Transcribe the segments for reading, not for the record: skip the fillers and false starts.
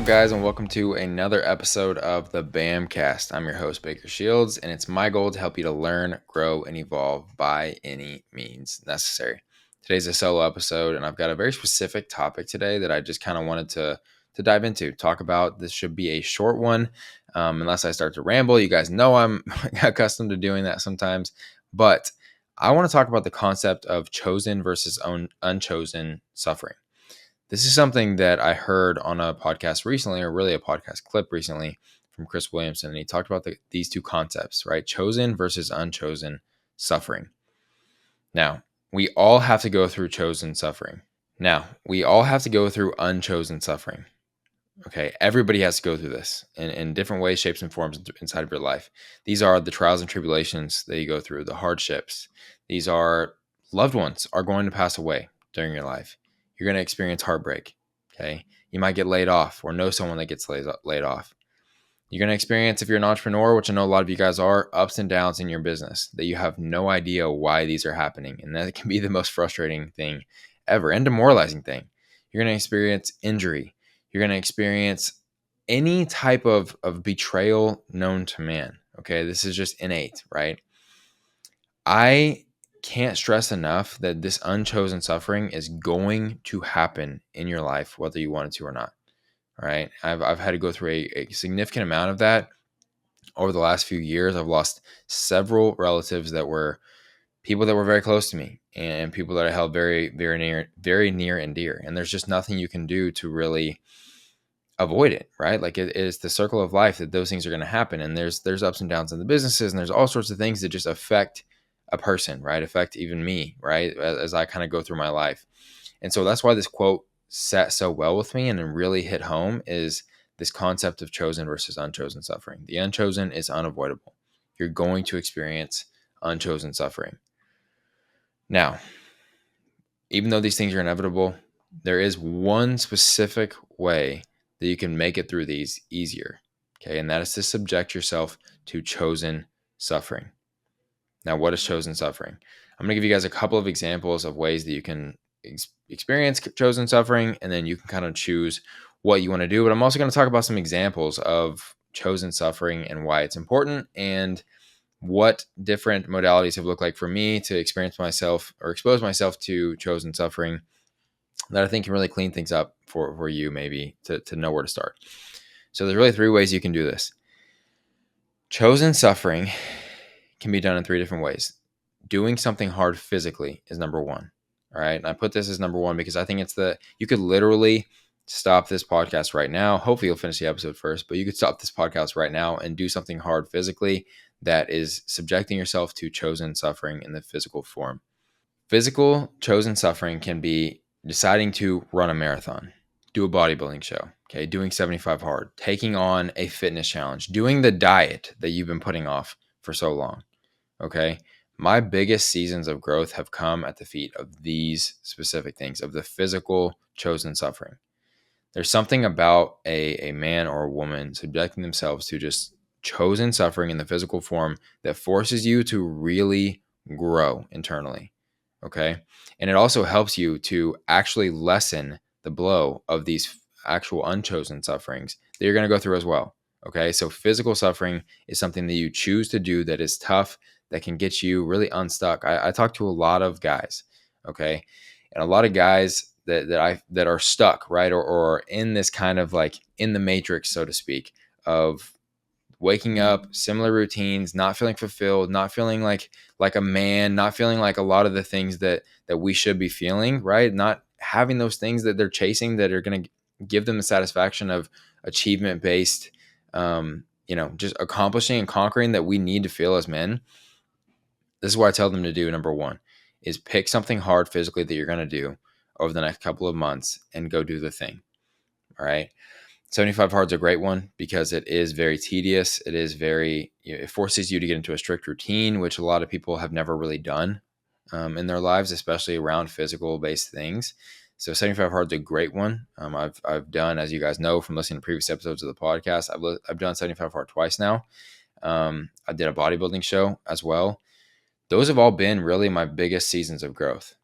up, guys, and welcome to another episode of the BAMNcast. I'm your host, Baker Shields, and it's my goal to help you to learn, grow, and evolve by any means necessary. Today's a solo episode, and I've got a very specific topic today that I just kind of wanted to dive into, talk about. This should be a short one, unless I start to ramble. You guys know I'm accustomed to doing that sometimes, but I want to talk about the concept of chosen versus unchosen suffering. This is something that I heard on a podcast recently, or really a podcast clip recently from Chris Williamson. And he talked about these two concepts, right? Chosen versus unchosen suffering. Now, we all have to go through chosen suffering. Now, we all have to go through unchosen suffering. Okay, everybody has to go through this in different ways, shapes, and forms inside of your life. These are the trials and tribulations that you go through, the hardships. These are loved ones are going to pass away during your life. You're going to experience heartbreak. Okay, you might get laid off or know someone that gets laid off. You're going to experience, if you're an entrepreneur, which I know a lot of you guys are, ups and downs in your business that you have no idea why these are happening. And that can be the most frustrating thing ever and demoralizing thing. You're going to experience injury. You're going to experience any type of betrayal known to man. Okay, this is just innate, right? I can't stress enough that this unchosen suffering is going to happen in your life, whether you want it to or not. All right. I've had to go through a significant amount of that over the last few years. I've lost several relatives that were people that were very close to me and people that I held very, very near and dear. And there's just nothing you can do to really avoid it, right? Like it is the circle of life that those things are going to happen. And there's ups and downs in the businesses, and there's all sorts of things that just affect a person, right? Affect even me, right? As I kind of go through my life. And so that's why this quote sat so well with me and really hit home is this concept of chosen versus unchosen suffering. The unchosen is unavoidable. You're going to experience unchosen suffering. Now, even though these things are inevitable, there is one specific way that you can make it through these easier. Okay. And that is to subject yourself to chosen suffering. Now, what is chosen suffering? I'm going to give you guys a couple of examples of ways that you can experience chosen suffering, and then you can kind of choose what you want to do. But I'm also going to talk about some examples of chosen suffering and why it's important, and what different modalities have looked like for me to experience myself or expose myself to chosen suffering that I think can really clean things up for you, maybe to know where to start. So there's really three ways you can do this. Chosen suffering can be done in three different ways. Doing something hard physically is number one. All right. And I put this as number one because I think you could literally stop this podcast right now. Hopefully you'll finish the episode first, but you could stop this podcast right now and do something hard physically that is subjecting yourself to chosen suffering in the physical form. Physical chosen suffering can be deciding to run a marathon, do a bodybuilding show, okay, doing 75 hard, taking on a fitness challenge, doing the diet that you've been putting off for so long, okay? My biggest seasons of growth have come at the feet of these specific things, of the physical chosen suffering. There's something about a man or a woman subjecting themselves to just chosen suffering in the physical form that forces you to really grow internally. Okay. And it also helps you to actually lessen the blow of these actual unchosen sufferings that you're going to go through as well. Okay. So physical suffering is something that you choose to do that is tough, that can get you really unstuck. I talk to a lot of guys. Okay. And a lot of guys that are stuck, right? Or in this kind of like in the matrix, so to speak, of waking up, similar routines, not feeling fulfilled, not feeling like a man, not feeling like a lot of the things that we should be feeling, right? Not having those things that they're chasing that are going to give them the satisfaction of achievement based, just accomplishing and conquering that we need to feel as men. This is what I tell them to do. Number one is pick something hard physically that you're going to do over the next couple of months and go do the thing. All right. 75 hard is a great one because it is very tedious. It is it forces you to get into a strict routine, which a lot of people have never really done in their lives, especially around physical based things. So 75 hard is a great one. I've done, as you guys know from listening to previous episodes of the podcast, I've done 75 hard twice now. I did a bodybuilding show as well. Those have all been really my biggest seasons of growth.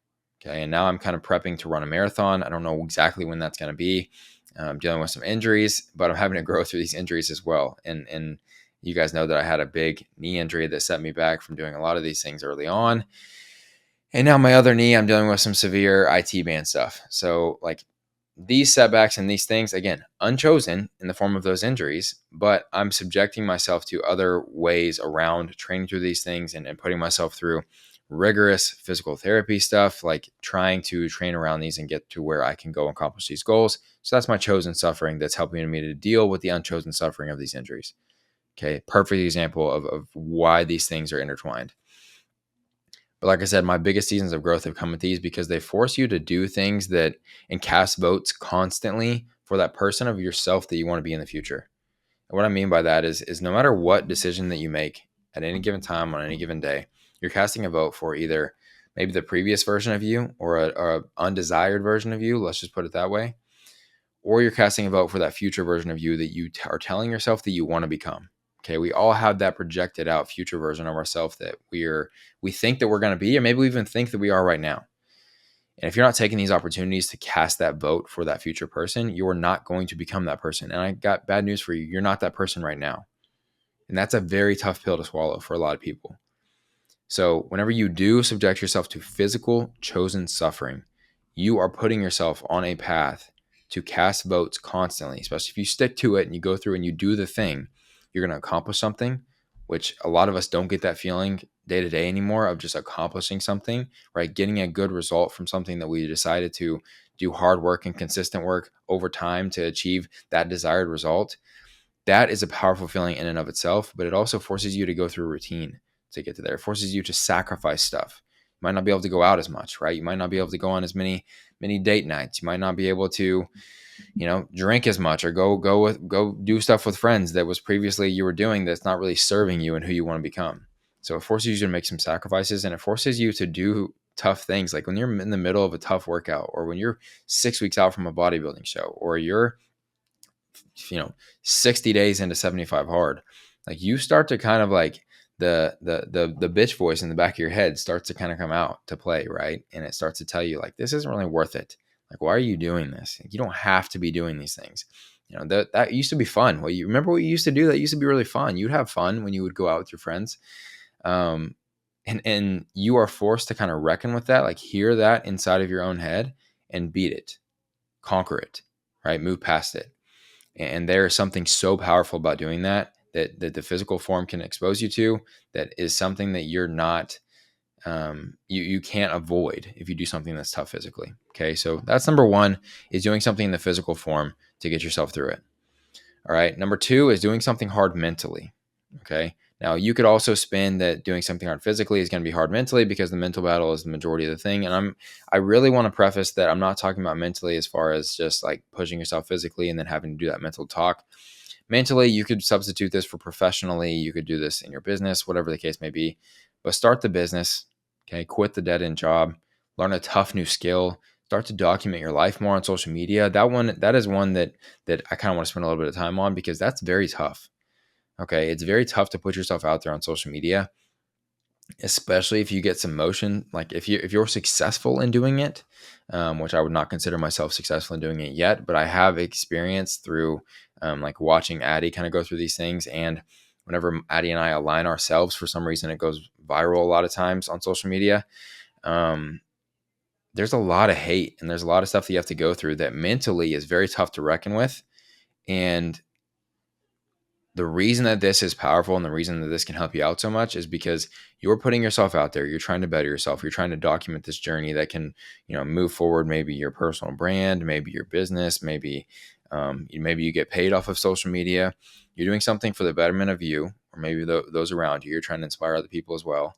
Okay. And now I'm kind of prepping to run a marathon. I don't know exactly when that's going to be. I'm dealing with some injuries, but I'm having to grow through these injuries as well. And you guys know that I had a big knee injury that set me back from doing a lot of these things early on. And now my other knee, I'm dealing with some severe IT band stuff. So like these setbacks and these things, again, unchosen in the form of those injuries, but I'm subjecting myself to other ways around training through these things and putting myself through rigorous physical therapy stuff, like trying to train around these and get to where I can go accomplish these goals. So that's my chosen suffering that's helping me to deal with the unchosen suffering of these injuries. Okay, perfect example of why these things are intertwined. But like I said, my biggest seasons of growth have come with these because they force you to do things that and cast votes constantly for that person of yourself that you want to be in the future. And what I mean by that is no matter what decision that you make at any given time on any given day, you're casting a vote for either maybe the previous version of you or a undesired version of you. Let's just put it that way. Or you're casting a vote for that future version of you that you are telling yourself that you want to become. Okay, we all have that projected out future version of ourselves that we think that we're going to be, or maybe we even think that we are right now. And if you're not taking these opportunities to cast that vote for that future person, you're not going to become that person. And I got bad news for you. You're not that person right now. And that's a very tough pill to swallow for a lot of people. So, whenever you do subject yourself to physical chosen suffering, you are putting yourself on a path to cast votes constantly, especially if you stick to it and you go through and you do the thing, you're going to accomplish something, which a lot of us don't get that feeling day to day anymore of just accomplishing something, right? Getting a good result from something that we decided to do hard work and consistent work over time to achieve that desired result. That is a powerful feeling in and of itself, but it also forces you to go through a routine to get to there. It forces you to sacrifice stuff. You might not be able to go out as much, right? You might not be able to go on as many date nights. You might not be able to, drink as much or go do stuff with friends that was previously you were doing that's not really serving you and who you want to become. So it forces you to make some sacrifices, and it forces you to do tough things. Like when you're in the middle of a tough workout, or when you're 6 weeks out from a bodybuilding show, or you're 60 days into 75 hard, like you start to kind of like the bitch voice in the back of your head starts to kind of come out to play, right? And it starts to tell you like, this isn't really worth it. Like, why are you doing this? You don't have to be doing these things. That used to be fun. Well, you remember what you used to do? That used to be really fun. You'd have fun when you would go out with your friends. And you are forced to kind of reckon with that, like hear that inside of your own head and beat it, conquer it, right? Move past it. And there is something so powerful about doing that the physical form can expose you to, that is something that you're not, you can't avoid if you do something that's tough physically. Okay. So that's number one, is doing something in the physical form to get yourself through it. All right. Number two is doing something hard mentally. Okay. Now you could also spin that doing something hard physically is going to be hard mentally, because the mental battle is the majority of the thing. And I really want to preface that I'm not talking about mentally as far as just like pushing yourself physically and then having to do that mental talk. Mentally, you could substitute this for professionally. You could do this in your business, whatever the case may be. But start the business. Okay. Quit the dead end job. Learn a tough new skill. Start to document your life more on social media. That is one that I kind of want to spend a little bit of time on, because that's very tough. Okay. It's very tough to put yourself out there on social media, especially if you get some motion. Like if you're successful in doing it, which I would not consider myself successful in doing it yet, but I have experience through like watching Addie kind of go through these things. And whenever Addie and I align ourselves, for some reason, it goes viral a lot of times on social media. There's a lot of hate and there's a lot of stuff that you have to go through that mentally is very tough to reckon with. And the reason that this is powerful and the reason that this can help you out so much is because you're putting yourself out there. You're trying to better yourself. You're trying to document this journey that can, move forward. Maybe your personal brand, maybe your business, maybe you get paid off of social media. You're doing something for the betterment of you, or maybe those around you. You're trying to inspire other people as well.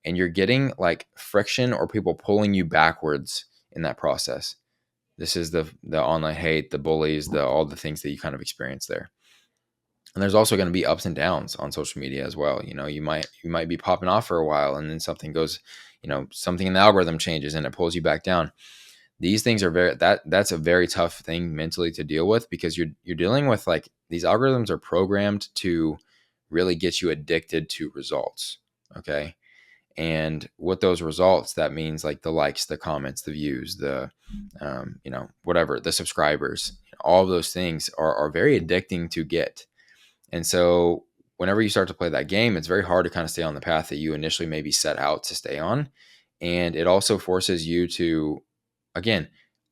And you're getting like friction or people pulling you backwards in that process. This is the online hate, the bullies, all the things that you kind of experience there. And there's also going to be ups and downs on social media as well. You might be popping off for a while, and then something goes, something in the algorithm changes and it pulls you back down. These things are that's a very tough thing mentally to deal with, because you're dealing with, like, these algorithms are programmed to really get you addicted to results. Okay. And with those results, that means like the likes, the comments, the views, the whatever, the subscribers, all of those things are very addicting to get. And so whenever you start to play that game, it's very hard to kind of stay on the path that you initially maybe set out to stay on. And it also forces you to, again,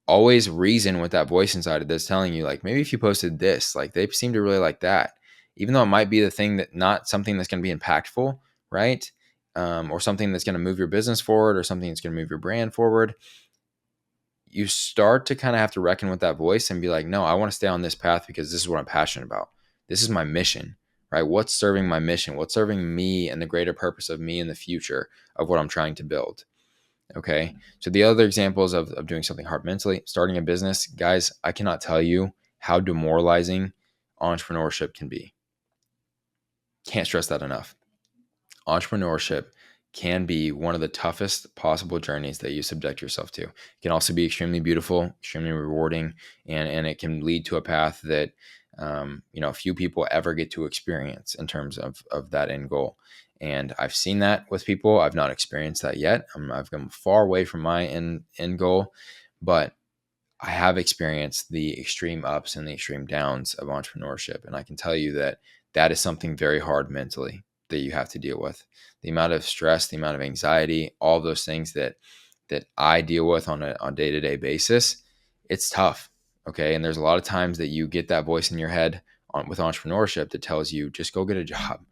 always reason with that voice inside of this telling you, like, maybe if you posted this, like they seem to really like that, even though it might be the thing that not something that's going to be impactful, right? Or something that's going to move your business forward or something that's going to move your brand forward. You start to kind of have to reckon with that voice and be like, no, I want to stay on this path because this is what I'm passionate about. This is my mission, right? What's serving my mission? What's serving me and the greater purpose of me in the future of what I'm trying to build? Okay. So the other examples of doing something hard mentally, starting a business, guys, I cannot tell you how demoralizing entrepreneurship can be. Can't stress that enough. Entrepreneurship can be one of the toughest possible journeys that you subject yourself to. It can also be extremely beautiful, extremely rewarding, and it can lead to a path that few people ever get to experience in terms of that end goal. And I've seen that with people. I've not experienced that yet. I've come far away from my end goal, but I have experienced the extreme ups and the extreme downs of entrepreneurship. And I can tell you that that is something very hard mentally that you have to deal with. The amount of stress, the amount of anxiety, all those things that I deal with on a day-to-day basis, it's tough. Okay. And there's a lot of times that you get that voice in your head with entrepreneurship that tells you just go get a job,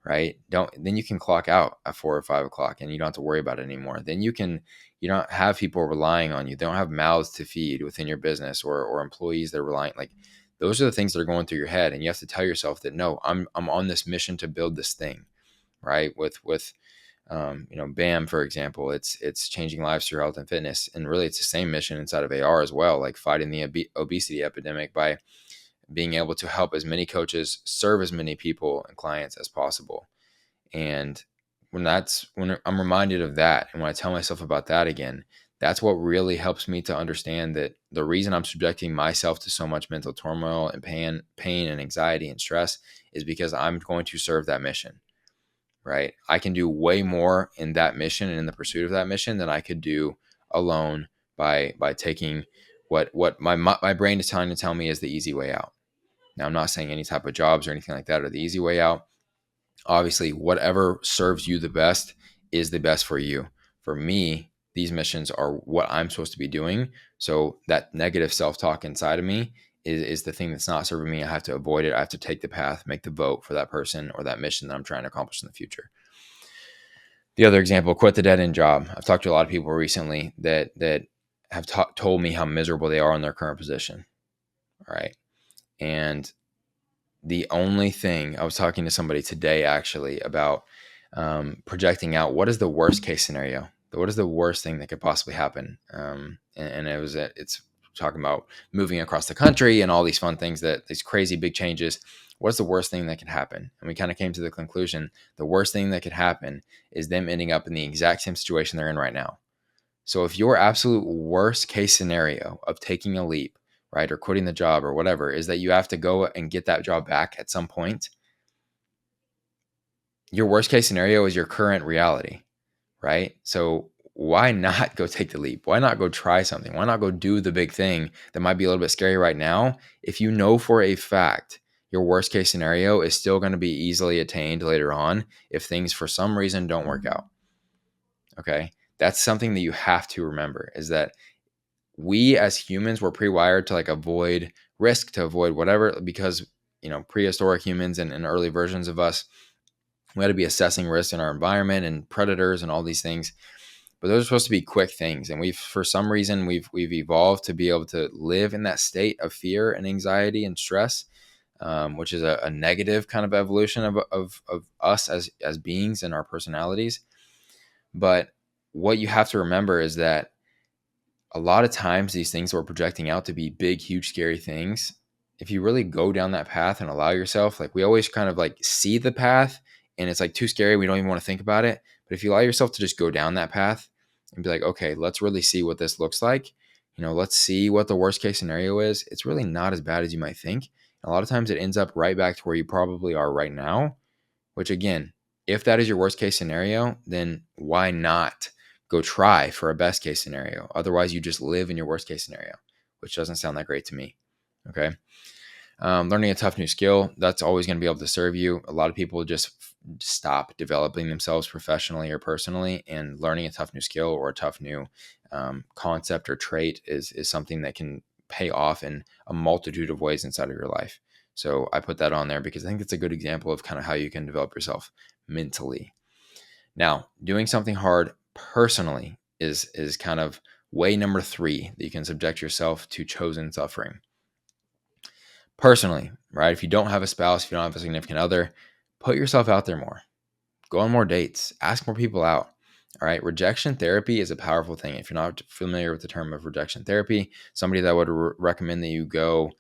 right? Then you can clock out at 4 or 5 o'clock and you don't have to worry about it anymore. Then you don't have people relying on you. They don't have mouths to feed within your business or employees that are relying. Like, those are the things that are going through your head. And you have to tell yourself that, no, I'm on this mission to build this thing, right? With BAM, for example, it's changing lives through health and fitness. And really it's the same mission inside of AR as well, like fighting the obesity epidemic by being able to help as many coaches serve as many people and clients as possible. And when I'm reminded of that, and when I tell myself about that again, that's what really helps me to understand that the reason I'm subjecting myself to so much mental turmoil and pain and anxiety and stress is because I'm going to serve that mission, right? I can do way more in that mission and in the pursuit of that mission than I could do alone by taking what my brain is trying to tell me is the easy way out. Now, I'm not saying any type of jobs or anything like that are the easy way out. Obviously, whatever serves you the best is the best for you. For me, these missions are what I'm supposed to be doing. So that negative self-talk inside of me is the thing that's not serving me. I have to avoid it. I have to take the path, make the vote for that person or that mission that I'm trying to accomplish in the future. The other example, quit the dead end job. I've talked to a lot of people recently that have told me how miserable they are in their current position. All right. And the only thing, I was talking to somebody today actually about projecting out what is the worst case scenario, what is the worst thing that could possibly happen, and it's talking about moving across the country and all these fun things, that these crazy big changes. What's the worst thing that could happen? And we kind of came to the conclusion the worst thing that could happen is them ending up in the exact same situation they're in right now. So if your absolute worst case scenario of taking a leap, right, or quitting the job or whatever, is that you have to go and get that job back at some point, your worst case scenario is your current reality, right? So why not go take the leap? Why not go try something? Why not go do the big thing that might be a little bit scary right now if you know for a fact your worst case scenario is still going to be easily attained later on if things for some reason don't work out? Okay. That's something that you have to remember, is that we as humans were pre-wired to like avoid risk, to avoid whatever, because prehistoric humans and early versions of us, we had to be assessing risk in our environment and predators and all these things. But those are supposed to be quick things, and for some reason we've evolved to be able to live in that state of fear and anxiety and stress, which is a negative kind of evolution of us as beings and our personalities. But what you have to remember is that a lot of times these things that we're projecting out to be big, huge, scary things, if you really go down that path and allow yourself, like we always kind of like see the path and it's like too scary, we don't even want to think about it. But if you allow yourself to just go down that path and be like, okay, let's really see what this looks like. Let's see what the worst case scenario is. It's really not as bad as you might think. A lot of times it ends up right back to where you probably are right now, which again, if that is your worst case scenario, then why not go try for a best case scenario? Otherwise, you just live in your worst case scenario, which doesn't sound that great to me. Okay. Learning a tough new skill, that's always going to be able to serve you. A lot of people just stop developing themselves professionally or personally, and learning a tough new skill or a tough new concept or trait is something that can pay off in a multitude of ways inside of your life. So I put that on there because I think it's a good example of kind of how you can develop yourself mentally. Now, doing something hard personally is kind of way number 3 that you can subject yourself to chosen suffering. Personally, right? If you don't have a spouse, if you don't have a significant other, put yourself out there more. Go on more dates, ask more people out. All right. Rejection therapy is a powerful thing. If you're not familiar with the term of rejection therapy, somebody that I would recommend that you go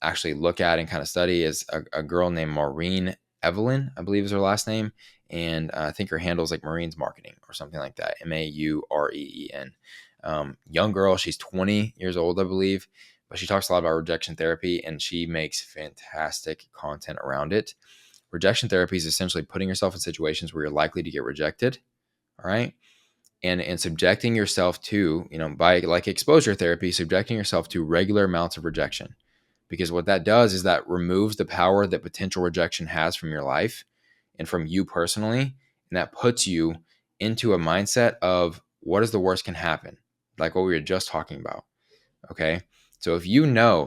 actually look at and kind of study is a girl named Maureen Evelyn, I believe is her last name. And I think her handle is like Marine's Marketing or something like that. Maureen. Young girl. She's 20 years old, I believe, but she talks a lot about rejection therapy and she makes fantastic content around it. Rejection therapy is essentially putting yourself in situations where you're likely to get rejected. All right. And subjecting yourself to, by like exposure therapy, subjecting yourself to regular amounts of rejection. Because what that does is that removes the power that potential rejection has from your life and from you personally. And that puts you into a mindset of what is the worst can happen, like what we were just talking about. Okay. So if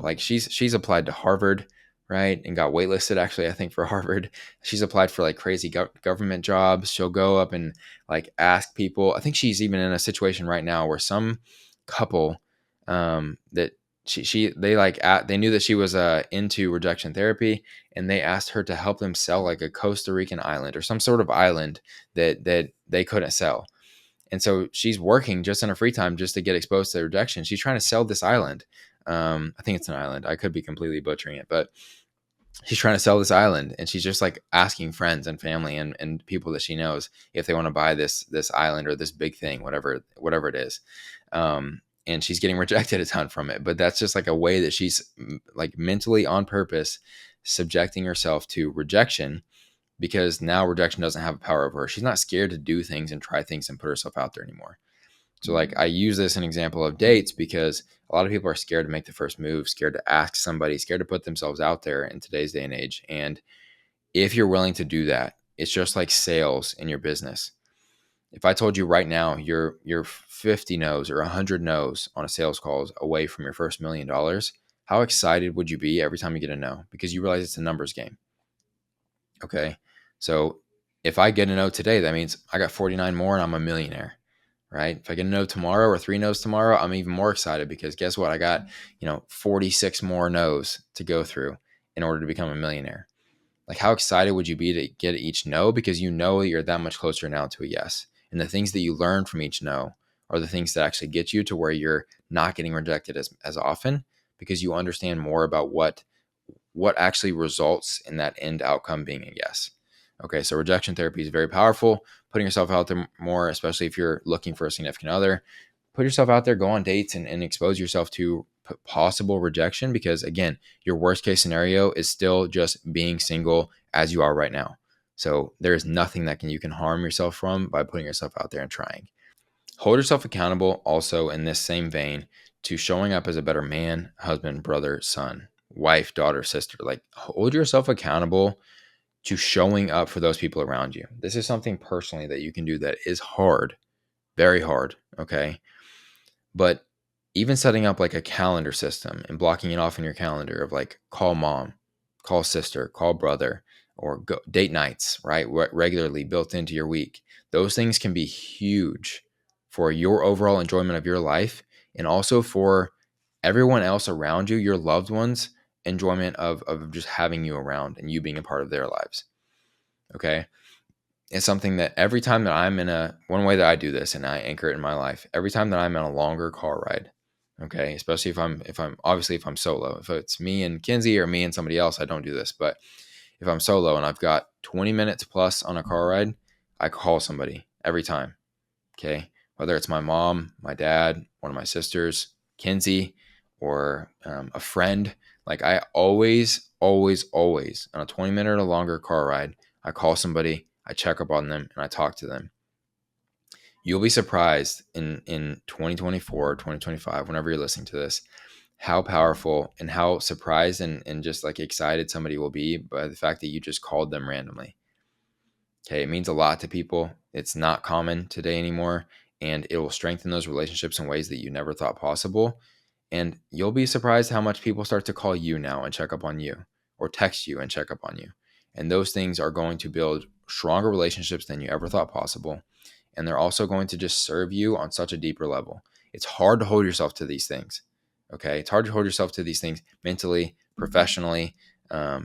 like she's applied to Harvard, right? And got waitlisted actually, I think for Harvard. She's applied for like crazy government jobs. She'll go up and like ask people. I think she's even in a situation right now where some couple that they knew that she was into rejection therapy and they asked her to help them sell like a Costa Rican island or some sort of island that they couldn't sell. And so she's working just in her free time just to get exposed to the rejection. She's trying to sell this island. I think it's an island. I could be completely butchering it, but she's trying to sell this island and she's just like asking friends and family and people that she knows if they want to buy this island or this big thing, whatever it is. And she's getting rejected a ton from it. But that's just like a way that she's like mentally on purpose subjecting herself to rejection because now rejection doesn't have a power over her. She's not scared to do things and try things and put herself out there anymore. So like I use this an example of dates because a lot of people are scared to make the first move, scared to ask somebody, scared to put themselves out there in today's day and age. And if you're willing to do that, it's just like sales in your business. If I told you right now you're 50 no's or 100 no's on a sales calls away from your first $1 million, how excited would you be every time you get a no? Because you realize it's a numbers game. Okay. So if I get a no today, that means I got 49 more and I'm a millionaire, right? If I get a no tomorrow or 3 no's tomorrow, I'm even more excited because guess what? I got, 46 more no's to go through in order to become a millionaire. Like how excited would you be to get each no? Because you're that much closer now to a yes. And the things that you learn from each no are the things that actually get you to where you're not getting rejected as often because you understand more about what actually results in that end outcome being a yes. Okay, so rejection therapy is very powerful. Putting yourself out there more, especially if you're looking for a significant other, put yourself out there, go on dates and expose yourself to possible rejection because, again, your worst case scenario is still just being single as you are right now. So there is nothing that you can harm yourself from by putting yourself out there and trying. Hold yourself accountable also in this same vein to showing up as a better man, husband, brother, son, wife, daughter, sister. Like hold yourself accountable to showing up for those people around you. This is something personally that you can do that is hard, very hard. Okay. But even setting up like a calendar system and blocking it off in your calendar of like call mom, call sister, call brother, or go, date nights, right? Regularly built into your week. Those things can be huge for your overall enjoyment of your life and also for everyone else around you, your loved ones, enjoyment of just having you around and you being a part of their lives. Okay. It's something that every time that I'm one way that I do this and I anchor it in my life, every time that I'm in a longer car ride, okay, especially if I'm solo, if it's me and Kinsey or me and somebody else, I don't do this. But if I'm solo and I've got 20 minutes plus on a car ride, I call somebody every time. Okay. Whether it's my mom, my dad, one of my sisters, Kinsey, or a friend, like I always, always, always on a 20-minute or longer car ride, I call somebody, I check up on them, and I talk to them. You'll be surprised in 2024, 2025, whenever you're listening to this, how powerful and how surprised and just like excited somebody will be by the fact that you just called them randomly. Okay, it means a lot to people. It's not common today anymore, and it will strengthen those relationships in ways that you never thought possible. And you'll be surprised how much people start to call you now and check up on you, or text you and check up on you. And those things are going to build stronger relationships than you ever thought possible. And they're also going to just serve you on such a deeper level. It's hard to hold yourself to these things. Okay. It's hard to hold yourself to these things mentally, professionally,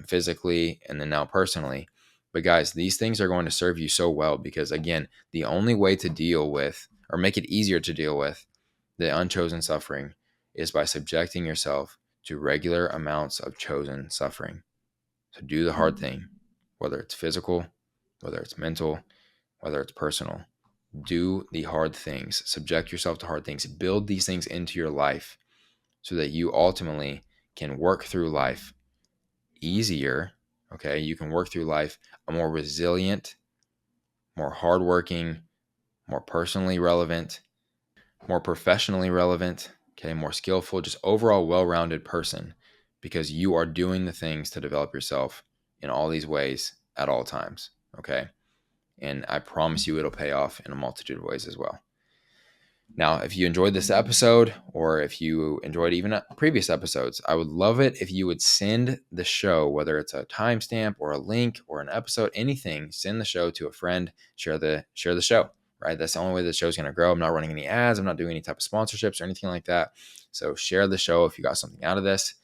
physically, and then now personally. But guys, these things are going to serve you so well because, again, the only way to deal with or make it easier to deal with the unchosen suffering is by subjecting yourself to regular amounts of chosen suffering. So do the hard thing, whether it's physical, whether it's mental, whether it's personal. Do the hard things, subject yourself to hard things, build these things into your life so that you ultimately can work through life easier. Okay. You can work through life a more resilient, more hardworking, more personally relevant, more professionally relevant, okay, more skillful, just overall well-rounded person because you are doing the things to develop yourself in all these ways at all times, okay? And I promise you it'll pay off in a multitude of ways as well. Now, if you enjoyed this episode or if you enjoyed even previous episodes, I would love it if you would send the show, whether it's a timestamp or a link or an episode, anything, send the show to a friend, share the show, right? That's the only way the show's going to grow. I'm not running any ads. I'm not doing any type of sponsorships or anything like that. So share the show if you got something out of this.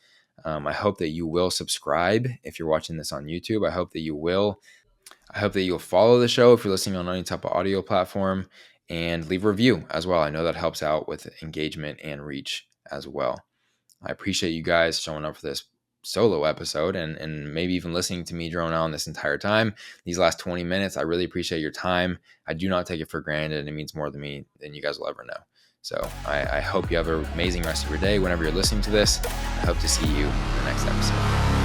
I hope that you will subscribe if you're watching this on YouTube. I hope that you'll follow the show if you're listening on any type of audio platform and leave a review as well. I know that helps out with engagement and reach as well. I appreciate you guys showing up for this solo episode and maybe even listening to me drone on this entire time. These last 20 minutes, I really appreciate your time. I do not take it for granted, and it means more to me than you guys will ever know. So I hope you have an amazing rest of your day whenever you're listening to this. I hope to see you in the next episode.